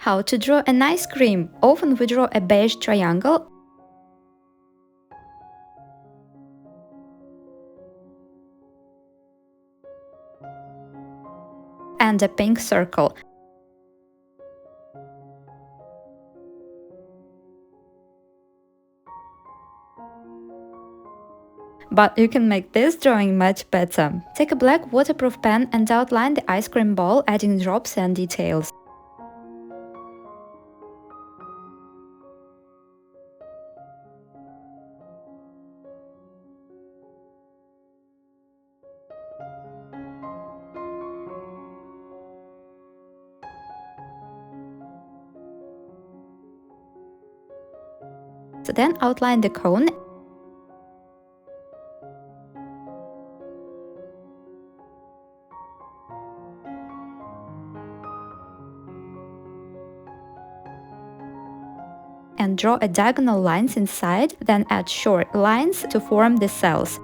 How to draw an ice cream. Often we draw a beige triangle and a pink circle. But you can make this drawing much better. Take a black waterproof pen and outline the ice cream ball, adding drops and details. So then outline the cone and draw a diagonal lines inside, then add short lines to form the cells.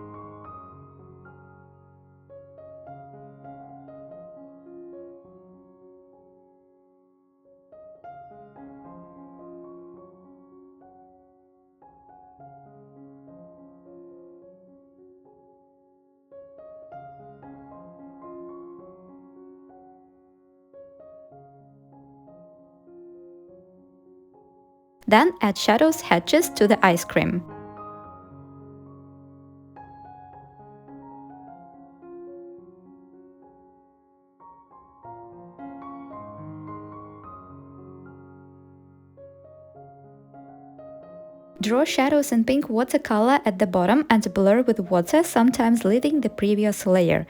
Then add shadows hatches to the ice cream. Draw shadows in pink watercolor at the bottom and blur with water, sometimes leaving the previous layer.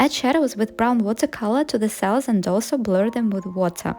Add shadows with brown watercolor to the cells and also blur them with water.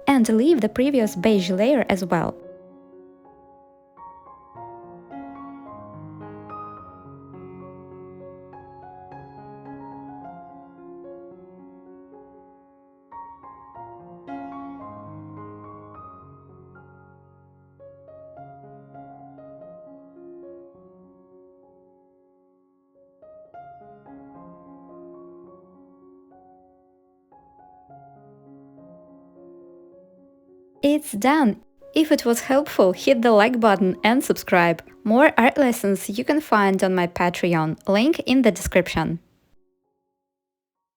And leave the previous beige layer as well. It's done! If it was helpful, hit the like button and subscribe. More art lessons you can find on my Patreon, link in the description.